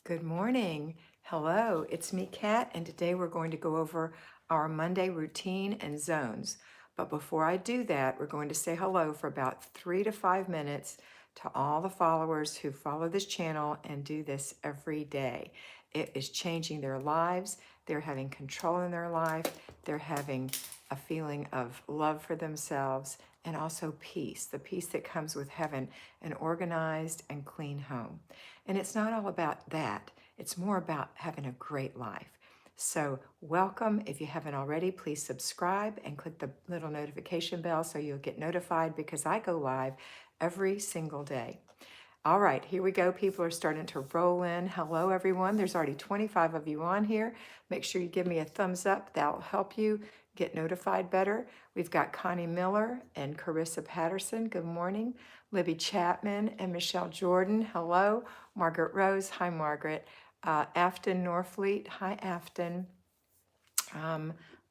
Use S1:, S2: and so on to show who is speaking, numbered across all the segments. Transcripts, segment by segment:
S1: Good morning. Hello, it's me, Kat, and today we're going to go over our Monday routine and zones. But before I do that, we're going to say hello for about 3 to 5 minutes to all the followers who follow this channel and do this every day. It is changing their lives. They're having control in their life. They're having a feeling of love for themselves and also peace, the peace that comes with having an organized and clean home. And it's not all about that. It's more about having a great life. So welcome. If you haven't already, please subscribe and click the little notification bell so you'll get notified because I go live every single day. All right, here we go. People are starting to roll in. Hello, everyone. There's already 25 of you on here. Make sure you give me a thumbs up. That'll help you get notified better. We've got Connie Miller and Carissa Patterson. Good morning. Libby Chapman and Michelle Jordan. Hello. Margaret Rose. Hi, Margaret. Afton Norfleet. Hi, Afton.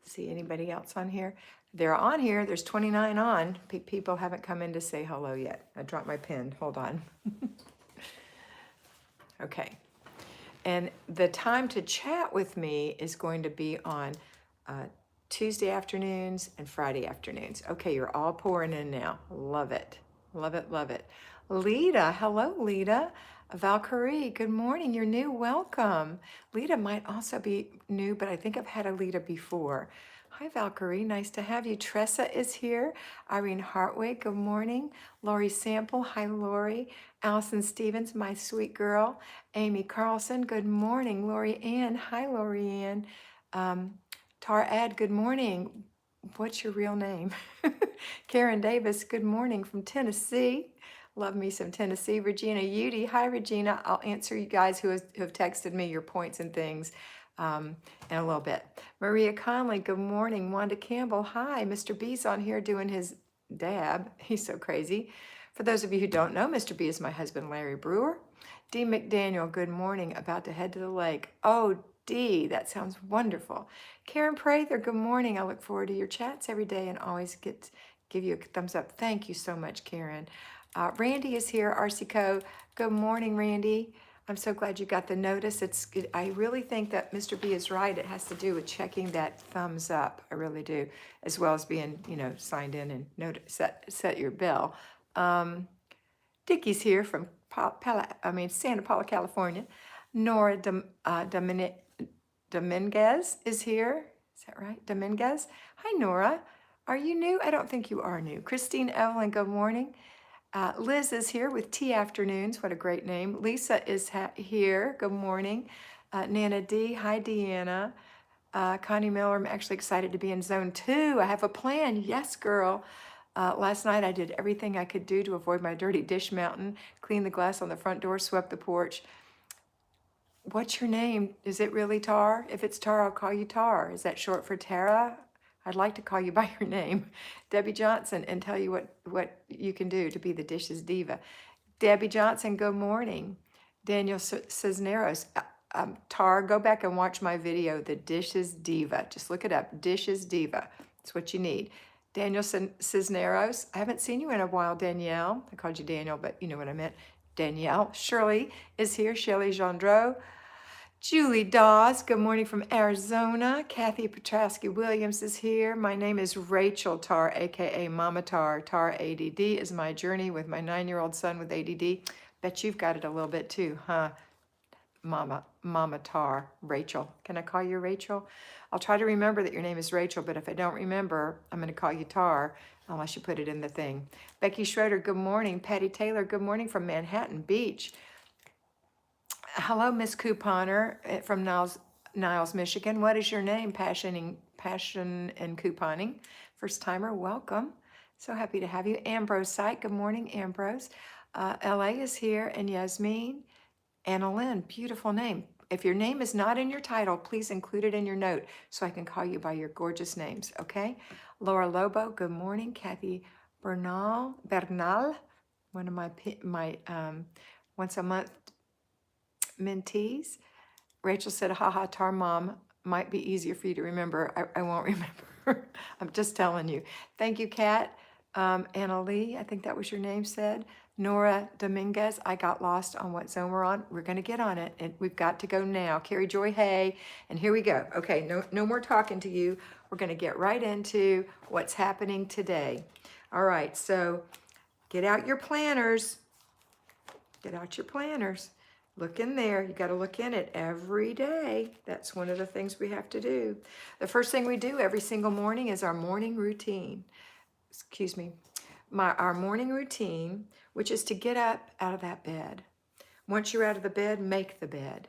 S1: See anybody else on here? They're on here. There's 29 on. People haven't come in to say hello yet. I dropped my pen. Hold on. Okay. And the time to chat with me is going to be on Tuesday afternoons and Friday afternoons. Okay, you're all pouring in now. Love it. Love it, love it. Lita, hello, Lita. Valkyrie, good morning. You're new. Welcome. Lita might also be new, but I think I've had a Lita before. Hi, Valkyrie. Nice to have you. Tressa is here. Irene Hartwig, good morning. Lori Sample, hi, Lori. Allison Stevens, my sweet girl. Amy Carlson, good morning. Lori Ann, hi, Lori Ann. Tar Ad, good morning. What's your real name? Karen Davis, good morning from Tennessee. Love me some Tennessee. Regina Udy, hi, Regina. I'll answer you guys who have texted me your points and things in a little bit. Maria Conley, good morning. Wanda Campbell, hi. Mr. B's on here doing his dab. He's so crazy. For those of you who don't know, Mr. B is my husband, Larry Brewer. Dee McDaniel, good morning. About to head to the lake. Oh, Dee, that sounds wonderful. Karen Prather, good morning. I look forward to your chats every day and always give you a thumbs up. Thank you so much, Karen. Randy is here, RCCO. Good morning, Randy. I'm so glad you got the notice. I really think that Mr. B is right. It has to do with checking that thumbs up. I really do, as well as being, signed in and set your bell. Dickie's here from Santa Paula, California. Nora Dominguez is here. Is that right? Dominguez. Hi, Nora. Are you new? I don't think you are new. Christine Evelyn, good morning. Liz is here with Tea Afternoons. What a great name. Lisa is here. Good morning. Nana D. Hi, Deanna. Connie Miller, I'm actually excited to be in zone 2. I have a plan. Yes, girl. Last night I did everything I could do to avoid my dirty dish mountain, cleaned the glass on the front door, swept the porch. What's your name? Is it really Tar? If it's Tar, I'll call you Tar. Is that short for Tara? I'd like to call you by your name, Debbie Johnson, and tell you what you can do to be the dishes diva. Debbie Johnson, good morning. Daniel Cisneros, Tar, go back and watch my video, The Dishes Diva. Just look it up, Dishes Diva. That's what you need. Daniel Cisneros, I haven't seen you in a while, Danielle. I called you Daniel, but you know what I meant. Danielle. Shirley is here, Shelley Gendreau. Julie Dawes, good morning from Arizona. Kathy Petrowski Williams is here. My name is Rachel Tar, aka Mama Tar. Tar ADD is my journey with my 9-year-old son with ADD. Bet you've got it a little bit too, huh? Mama Tar, Rachel. Can I call you Rachel? I'll try to remember that your name is Rachel, but if I don't remember, I'm going to call you Tar unless you put it in the thing. Becky Schroeder, good morning. Patty Taylor, good morning from Manhattan Beach. Hello, Miss Couponer from Niles, Michigan. What is your name? Passion and Couponing. First timer, welcome. So happy to have you. Ambrose Sight, good morning, Ambrose. LA is here, and Yasmin. Anna Lynn, beautiful name. If your name is not in your title, please include it in your note so I can call you by your gorgeous names, okay? Laura Lobo, good morning. Kathy Bernal, one of my once a month mentees. Rachel said, haha, Tar Mom might be easier for you to remember. I won't remember. I'm just telling you. Thank you, Kat. Anna Lee, I think that was your name said. Nora Dominguez, I got lost on what zone we're on. We're going to get on it, and we've got to go now. Carrie Joy Hay, and here we go. Okay, no more talking to you. We're going to get right into what's happening today. All right, so get out your planners. Get out your planners. Look in there. You got to look in it every day. That's one of the things we have to do. The first thing we do every single morning is our morning routine. Excuse me. Our morning routine, which is to get up out of that bed. Once you're out of the bed, make the bed.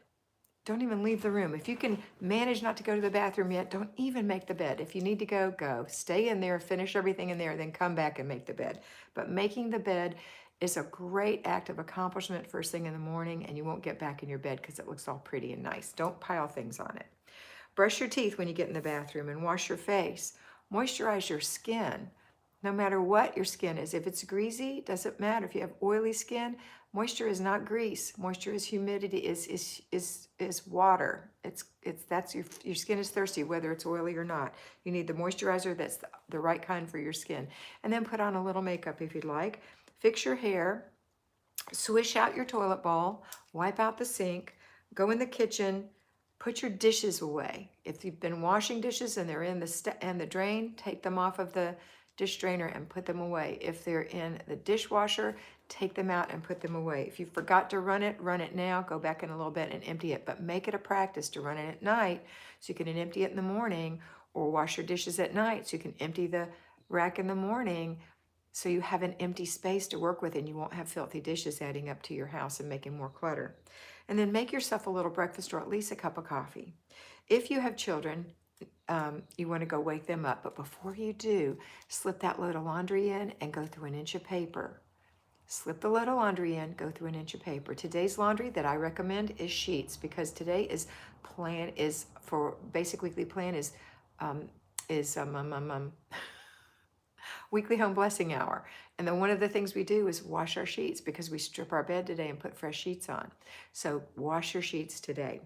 S1: Don't even leave the room. If you can manage not to go to the bathroom yet, don't even make the bed. If you need to go, go. Stay in there, finish everything in there, then come back and make the bed. But making the bed is a great act of accomplishment first thing in the morning, and you won't get back in your bed because it looks all pretty and nice. Don't pile things on it. Brush your teeth when you get in the bathroom and wash your face. Moisturize your skin. No matter what your skin is, if it's greasy, doesn't matter. If you have oily skin, moisture is not grease. Moisture is humidity, is water. That's your skin is thirsty, whether it's oily or not. You need the moisturizer that's the right kind for your skin. And then put on a little makeup if you'd like. Fix your hair. Swish out your toilet bowl. Wipe out the sink. Go in the kitchen. Put your dishes away. If you've been washing dishes and they're in the drain, take them off of the dish drainer and put them away. If they're in the dishwasher, take them out and put them away. If you forgot to run it now. Go back in a little bit and empty it. But make it a practice to run it at night so you can empty it in the morning, or wash your dishes at night so you can empty the rack in the morning, so you have an empty space to work with and you won't have filthy dishes adding up to your house and making more clutter. And then make yourself a little breakfast or at least a cup of coffee. If you have children, you want to go wake them up. But before you do, slip that load of laundry in and go through an inch of paper. Slip the load of laundry in, go through an inch of paper. Today's laundry that I recommend is sheets, because today is basic weekly plan is weekly home blessing hour. And then one of the things we do is wash our sheets, because we strip our bed today and put fresh sheets on. So wash your sheets today.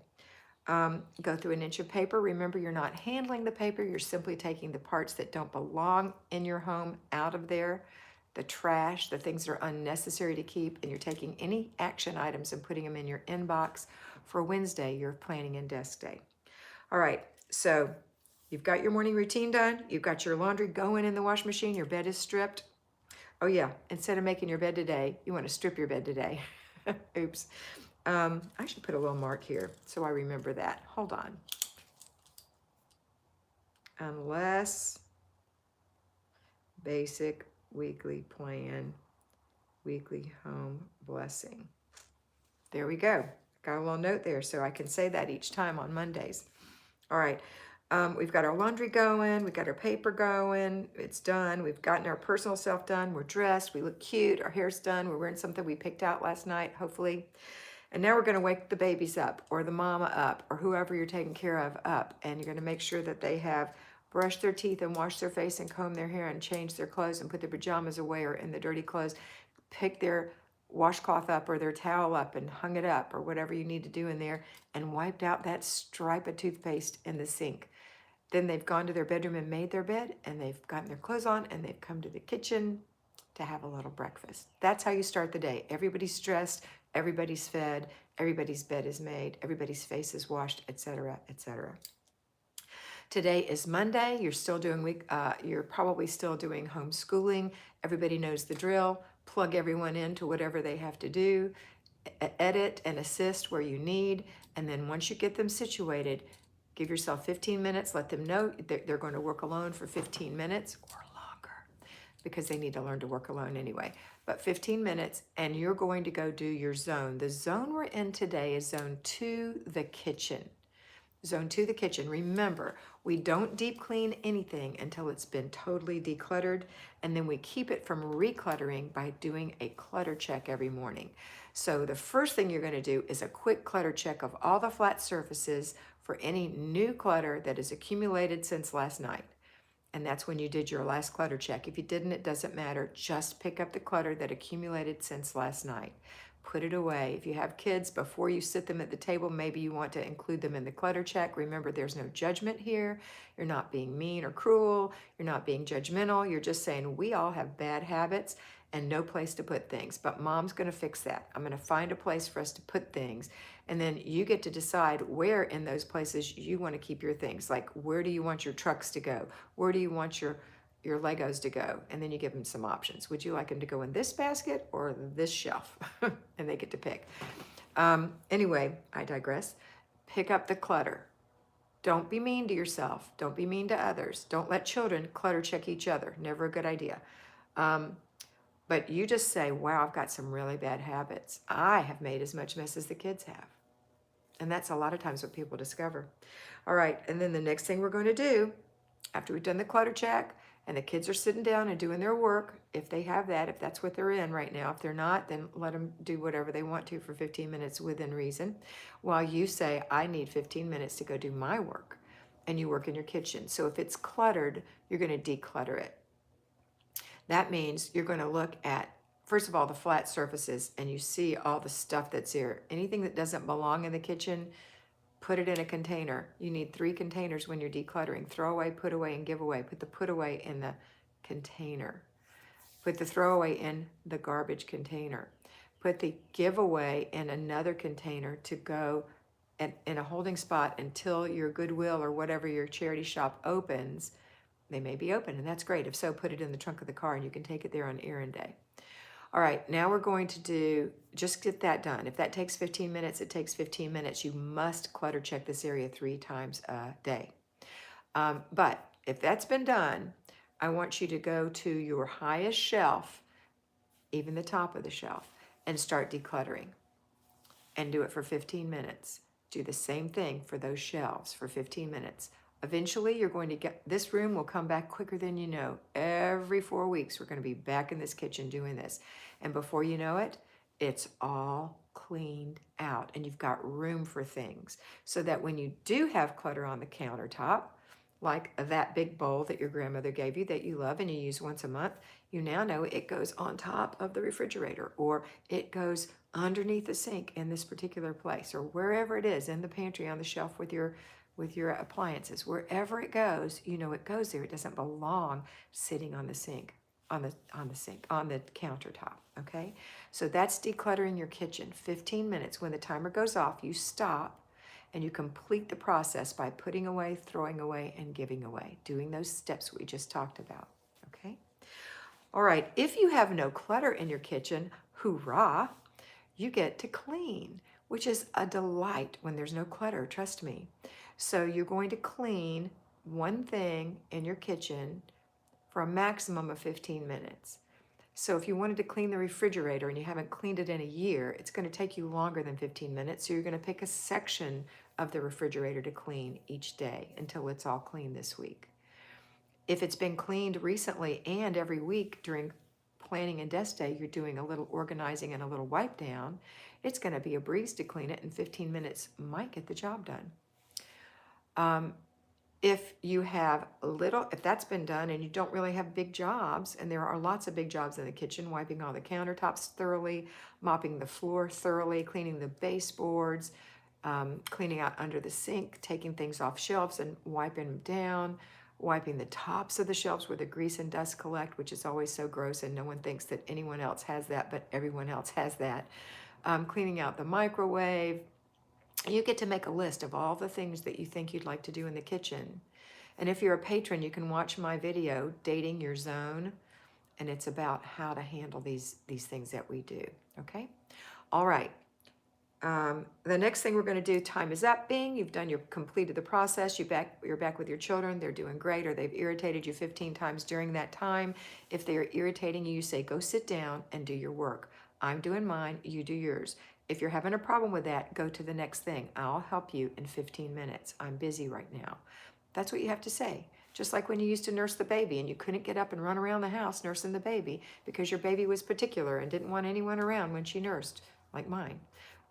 S1: Go through an inch of paper. Remember, you're not handling the paper. You're simply taking the parts that don't belong in your home out of there, the trash, the things that are unnecessary to keep, and you're taking any action items and putting them in your inbox for Wednesday, your planning and desk day. All right, so you've got your morning routine done. You've got your laundry going in the wash machine. Your bed is stripped. Oh yeah, instead of making your bed today, you want to strip your bed today. Oops. I should put a little mark here so I remember that. Hold on. Unless basic weekly plan, weekly home blessing. There we go. Got a little note there so I can say that each time on Mondays. All right. We've got our laundry going. We've got our paper going. It's done. We've gotten our personal self done. We're dressed. We look cute. Our hair's done. We're wearing something we picked out last night, hopefully. And now we're going to wake the babies up, or the mama up, or whoever you're taking care of up. And you're going to make sure that they have brushed their teeth and washed their face and combed their hair and changed their clothes and put their pajamas away or in the dirty clothes. Pick their washcloth up or their towel up and hung it up, or whatever you need to do in there, and wiped out that stripe of toothpaste in the sink. Then they've gone to their bedroom and made their bed, and they've gotten their clothes on, and they've come to the kitchen to have a little breakfast. That's how you start the day. Everybody's dressed, everybody's fed, everybody's bed is made, everybody's face is washed, etc., etc. Today is Monday. You're probably still doing homeschooling. Everybody knows the drill. Plug everyone into whatever they have to do. Edit and assist where you need. And then once you get them situated, give yourself 15 minutes. Let them know they're going to work alone for 15 minutes or longer, because they need to learn to work alone anyway. But 15 minutes, and you're going to go do your zone. The zone we're in today is zone 2, the kitchen. Zone 2, the kitchen. Remember, we don't deep clean anything until it's been totally decluttered, and then we keep it from recluttering by doing a clutter check every morning. So the first thing you're going to do is a quick clutter check of all the flat surfaces for any new clutter that is accumulated since last night. And that's when you did your last clutter check. If you didn't, it doesn't matter. Just pick up the clutter that accumulated since last night. Put it away. If you have kids, before you sit them at the table, maybe you want to include them in the clutter check. Remember, there's no judgment here. You're not being mean or cruel. You're not being judgmental. You're just saying we all have bad habits, and no place to put things. But mom's going to fix that. I'm going to find a place for us to put things. And then you get to decide where in those places you want to keep your things. Like, where do you want your trucks to go? Where do you want your Legos to go? And then you give them some options. Would you like them to go in this basket or this shelf? And they get to pick. Anyway, I digress. Pick up the clutter. Don't be mean to yourself. Don't be mean to others. Don't let children clutter check each other. Never a good idea. But you just say, wow, I've got some really bad habits. I have made as much mess as the kids have. And that's a lot of times what people discover. All right, and then the next thing we're going to do, after we've done the clutter check, and the kids are sitting down and doing their work, if they have that, if that's what they're in right now. If they're not, then let them do whatever they want to for 15 minutes within reason, while you say, I need 15 minutes to go do my work, and you work in your kitchen. So if it's cluttered, you're going to declutter it. That means you're going to look at, first of all, the flat surfaces, and you see all the stuff that's here. Anything that doesn't belong in the kitchen, put it in a container. You need 3 containers when you're decluttering. Throw away, put away, and give away. Put the put away in the container. Put the throwaway in the garbage container. Put the giveaway in another container to go in a holding spot until your Goodwill or whatever your charity shop opens. They may be open, and that's great. If so, put it in the trunk of the car, and you can take it there on errand day. All right, now we're going to just get that done. If that takes 15 minutes, it takes 15 minutes. You must clutter check this area 3 times a day. But if that's been done, I want you to go to your highest shelf, even the top of the shelf, and start decluttering. And do it for 15 minutes. Do the same thing for those shelves for 15 minutes. Eventually, you're going to get, this room will come back quicker than you know. Every 4 weeks, we're going to be back in this kitchen doing this. And before you know it, it's all cleaned out and you've got room for things. So that when you do have clutter on the countertop, like that big bowl that your grandmother gave you that you love and you use once a month, you now know it goes on top of the refrigerator, or it goes underneath the sink in this particular place, or wherever it is in the pantry on the shelf with your appliances. Wherever it goes, you know it goes there. It doesn't belong sitting on the sink, on the countertop, okay? So that's decluttering your kitchen. 15 minutes. When the timer goes off, you stop and you complete the process by putting away, throwing away, and giving away, doing those steps we just talked about, okay? All right, if you have no clutter in your kitchen, hoorah, you get to clean, which is a delight when there's no clutter, trust me. So you're going to clean one thing in your kitchen for a maximum of 15 minutes. So if you wanted to clean the refrigerator and you haven't cleaned it in a year, it's going to take you longer than 15 minutes. So you're going to pick a section of the refrigerator to clean each day until it's all clean this week. If it's been cleaned recently and every week during planning and desk day, you're doing a little organizing and a little wipe down, it's going to be a breeze to clean it, and 15 minutes might get the job done. If you have if that's been done and you don't really have big jobs, and there are lots of big jobs in the kitchen, wiping all the countertops thoroughly, mopping the floor thoroughly, cleaning the baseboards, cleaning out under the sink, taking things off shelves and wiping them down, wiping the tops of the shelves where the grease and dust collect, which is always so gross, and no one thinks that anyone else has that, but everyone else has that. Cleaning out the microwave. You get to make a list of all the things that you think you'd like to do in the kitchen. And if you're a patron, you can watch my video, Dating Your Zone, and it's about how to handle these things that we do, okay? All right. The next thing we're going to do, time is up. Bing, you've completed the process. You're back with your children. They're doing great, or they've irritated you 15 times during that time. If they are irritating you, you say, go sit down and do your work. I'm doing mine, you do yours. If you're having a problem with that, go to the next thing. I'll help you in 15 minutes. I'm busy right now. That's what you have to say. Just like when you used to nurse the baby and you couldn't get up and run around the house nursing the baby because your baby was particular and didn't want anyone around when she nursed, like mine.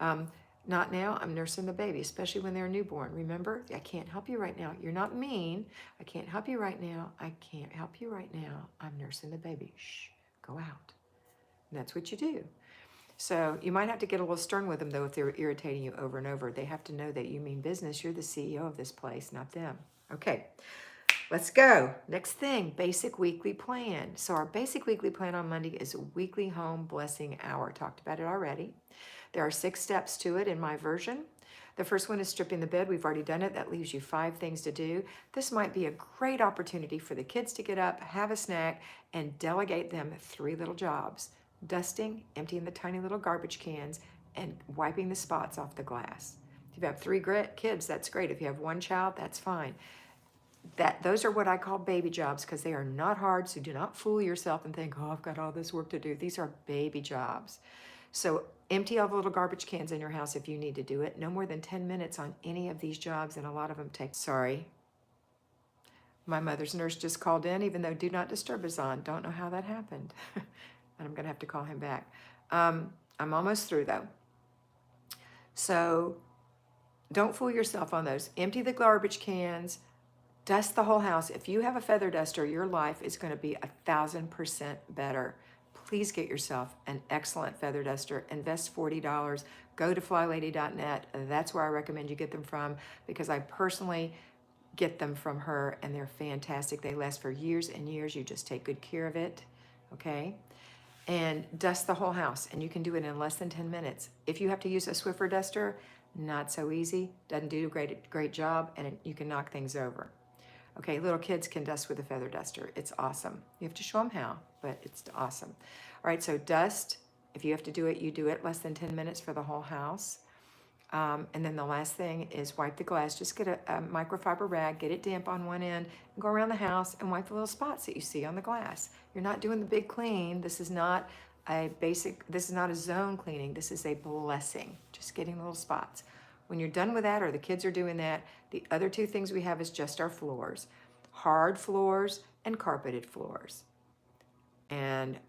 S1: Not now, I'm nursing the baby, especially when they're newborn. Remember, I can't help you right now. You're not mean. I can't help you right now. I can't help you right now. I'm nursing the baby. Shh, go out. And that's what you do. So you might have to get a little stern with them, though, if they're irritating you over and over. They have to know that you mean business. You're the CEO of this place, not them. Okay. Let's go. Next thing, basic weekly plan. So our basic weekly plan on Monday is a weekly home blessing hour. Talked about it already. There are 6 steps to it in my version. The first one is stripping the bed. We've already done it. That leaves you 5 things to do. This might be a great opportunity for the kids to get up, have a snack, and delegate them 3 little jobs: dusting, emptying the tiny little garbage cans, and wiping the spots off the glass. If you have 3 kids, that's great. If you have 1 child, that's fine. Those are what I call baby jobs because they are not hard, so do not fool yourself and think, oh, I've got all this work to do. These are baby jobs. So empty all the little garbage cans in your house if you need to do it. No more than 10 minutes on any of these jobs, and a lot of them take, sorry. My mother's nurse just called in, even though Do Not Disturb is on. Don't know how that happened. And I'm going to have to call him back. I'm almost through, though. So don't fool yourself on those. Empty the garbage cans. Dust the whole house. If you have a feather duster, your life is going to be 1,000% better. Please get yourself an excellent feather duster. Invest $40. Go to flylady.net. That's where I recommend you get them from because I personally get them from her and they're fantastic. They last for years and years. You just take good care of it, okay? And dust the whole house, and you can do it in less than 10 minutes. If you have to use a Swiffer duster, not so easy. Doesn't do a great job, and you can knock things over. Okay, little kids can dust with a feather duster. It's awesome. You have to show them how, but it's awesome. All right, so dust. If you have to do it, you do it less than 10 minutes for the whole house. And then the last thing is wipe the glass. Just get a microfiber rag, get it damp on one end, and go around the house and wipe the little spots that you see on the glass. You're not doing the big clean. This is not this is not a zone cleaning. This is a blessing, just getting little spots. When you're done with that, or the kids are doing that, the other 2 things we have is just our floors: hard floors and carpeted floors. And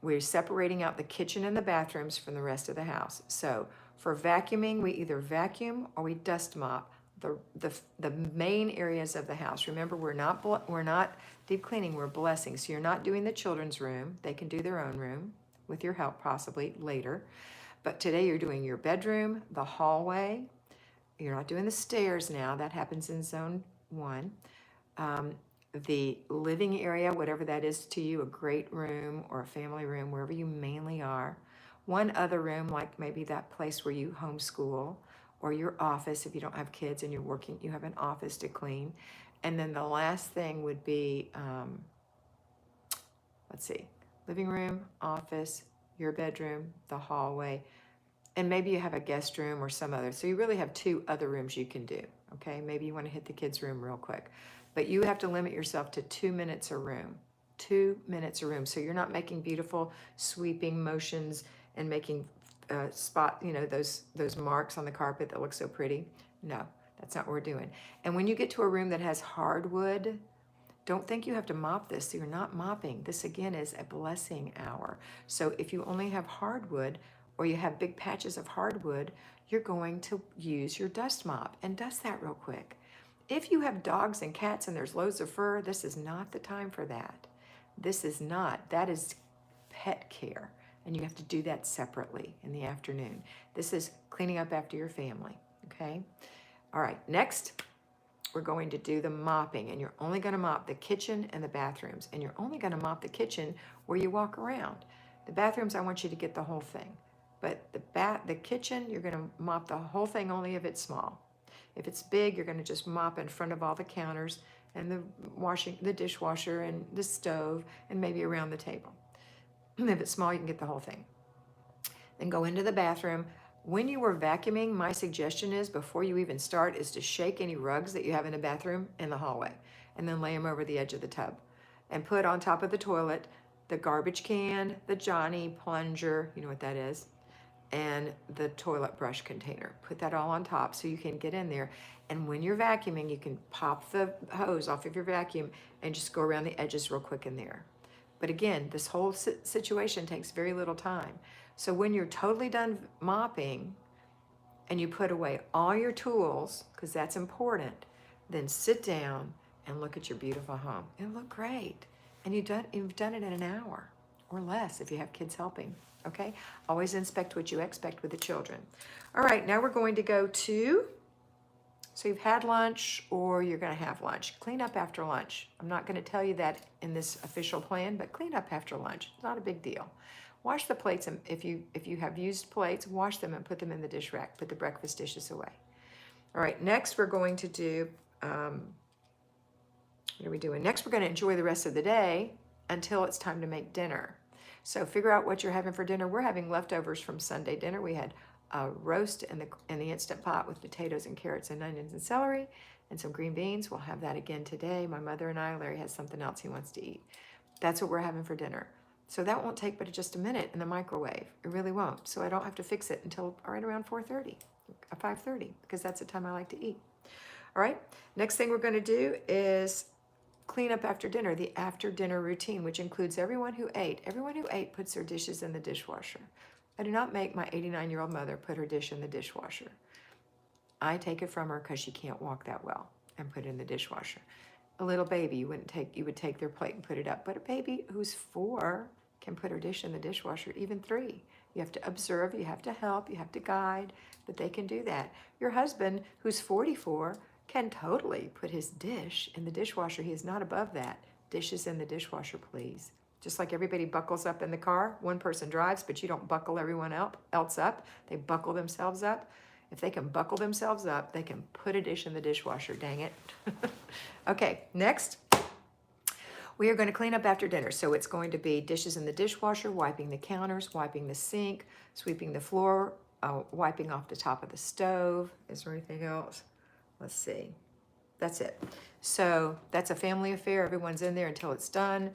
S1: we're separating out the kitchen and the bathrooms from the rest of the house. So for vacuuming, we either vacuum or we dust mop the main areas of the house. Remember, we're not deep cleaning, we're blessing. So you're not doing the children's room. They can do their own room with your help possibly later. But today you're doing your bedroom, the hallway. You're not doing the stairs now. That happens in zone 1. The living area, whatever that is to you, a great room or a family room, wherever you mainly are. One other room, like maybe that place where you homeschool, or your office if you don't have kids and you're working, you have an office to clean. And then the last thing would be, let's see, living room, office, your bedroom, the hallway, and maybe you have a guest room or some other. So you really have 2 other rooms you can do, okay? Maybe you want to hit the kids' room real quick. But you have to limit yourself to 2 minutes a room. 2 minutes a room. So you're not making beautiful sweeping motions and making those marks on the carpet that look so pretty. No, that's not what we're doing. And when you get to a room that has hardwood, don't think you have to mop this. So you're not mopping. This again is a blessing hour. So if you only have hardwood or you have big patches of hardwood, you're going to use your dust mop and dust that real quick. If you have dogs and cats and there's loads of fur, this is not the time for that. This is not. That is pet care, and you have to do that separately in the afternoon. This is cleaning up after your family, okay? All right, next, we're going to do the mopping, and you're only going to mop the kitchen and the bathrooms, and you're only going to mop the kitchen where you walk around. The bathrooms, I want you to get the whole thing, but the kitchen, you're going to mop the whole thing only if it's small. If it's big, you're going to just mop in front of all the counters and the dishwasher and the stove and maybe around the table. If it's small, you can get the whole thing. Then go into the bathroom. When you are vacuuming, my suggestion is before you even start is to shake any rugs that you have in the bathroom in the hallway and then lay them over the edge of the tub and put on top of the toilet the garbage can, the Johnny plunger, you know what that is, and the toilet brush container. Put that all on top so you can get in there. And when you're vacuuming, you can pop the hose off of your vacuum and just go around the edges real quick in there. But again, this whole situation takes very little time. So when you're totally done mopping and you put away all your tools, because that's important, then sit down and look at your beautiful home. It'll look great. And you've done it in an hour or less if you have kids helping, okay? Always inspect what you expect with the children. All right, now we're going to go to So you've had lunch or you're going to have lunch. Clean up after lunch. I'm not going to tell you that in this official plan, but clean up after lunch. It's not a big deal. Wash the plates, and if you have used plates, wash them and put them in the dish rack. Put the breakfast dishes away. All right, next we're going to do, what are we doing? Next we're going to enjoy the rest of the day until it's time to make dinner. So figure out what you're having for dinner. We're having leftovers from Sunday dinner. We had a roast in the Instant Pot with potatoes and carrots and onions and celery and some green beans. We'll have that again today. My mother and I, Larry has something else he wants to eat. That's what we're having for dinner. So that won't take but just a minute in the microwave. It really won't. So I don't have to fix it until right around 4:30, 5:30, because that's the time I like to eat. All right, next thing we're going to do is clean up after dinner, the after dinner routine, which includes everyone who ate. Everyone who ate puts their dishes in the dishwasher. I do not make my 89-year-old mother put her dish in the dishwasher. I take it from her because she can't walk that well and put it in the dishwasher. A little baby, you would take their plate and put it up. But a baby who's 4 can put her dish in the dishwasher, even 3. You have to observe, you have to help, you have to guide, but they can do that. Your husband, who's 44, can totally put his dish in the dishwasher. He is not above that. Dishes in the dishwasher, please. Just like everybody buckles up in the car, one person drives, but you don't buckle everyone else up. They buckle themselves up. If they can buckle themselves up, they can put a dish in the dishwasher, dang it. Okay, next. We are going to clean up after dinner. So it's going to be dishes in the dishwasher, wiping the counters, wiping the sink, sweeping the floor, wiping off the top of the stove. Is there anything else? Let's see. That's it. So that's a family affair. Everyone's in there until it's done,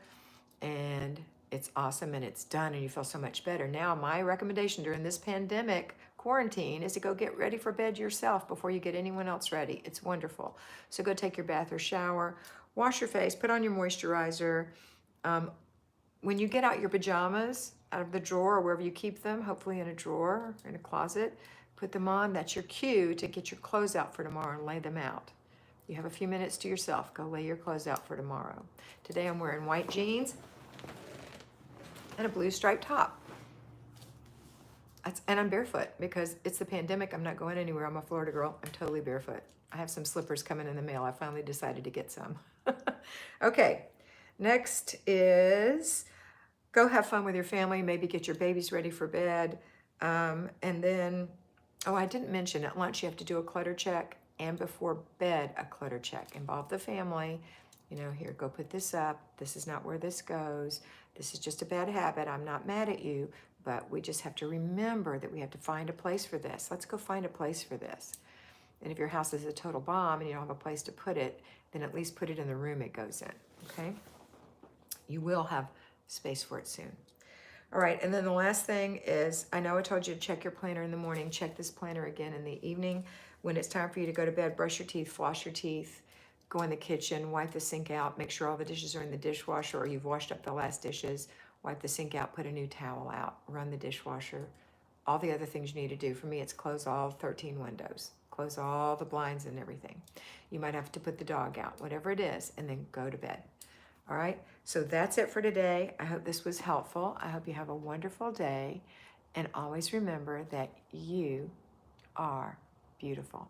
S1: and it's awesome, and it's done, and you feel so much better. Now, my recommendation during this pandemic quarantine is to go get ready for bed yourself before you get anyone else ready. It's wonderful. So go take your bath or shower, wash your face, put on your moisturizer. When you get out your pajamas out of the drawer or wherever you keep them, hopefully in a drawer or in a closet, put them on. That's your cue to get your clothes out for tomorrow and lay them out. You have a few minutes to yourself. Go lay your clothes out for tomorrow. Today I'm wearing white jeans and a blue striped top. And I'm barefoot because it's the pandemic. I'm not going anywhere. I'm a Florida girl. I'm totally barefoot. I have some slippers coming in the mail. I finally decided to get some. Okay, next is go have fun with your family. Maybe get your babies ready for bed. And then, oh, I didn't mention at lunch you have to do a clutter check, and before bed a clutter check. Involve the family. You know, here, go put this up. This is not where this goes. This is just a bad habit. I'm not mad at you, but we just have to remember that we have to find a place for this. Let's go find a place for this. And if your house is a total bomb and you don't have a place to put it, then at least put it in the room it goes in, okay? You will have space for it soon. All right, and then the last thing is, I know I told you to check your planner in the morning. Check this planner again in the evening. When it's time for you to go to bed, brush your teeth, floss your teeth, go in the kitchen, wipe the sink out, make sure all the dishes are in the dishwasher or you've washed up the last dishes, wipe the sink out, put a new towel out, run the dishwasher, all the other things you need to do. For me, it's close all 13 windows, close all the blinds and everything. You might have to put the dog out, whatever it is, and then go to bed. All right, so that's it for today. I hope this was helpful. I hope you have a wonderful day, and always remember that you are beautiful.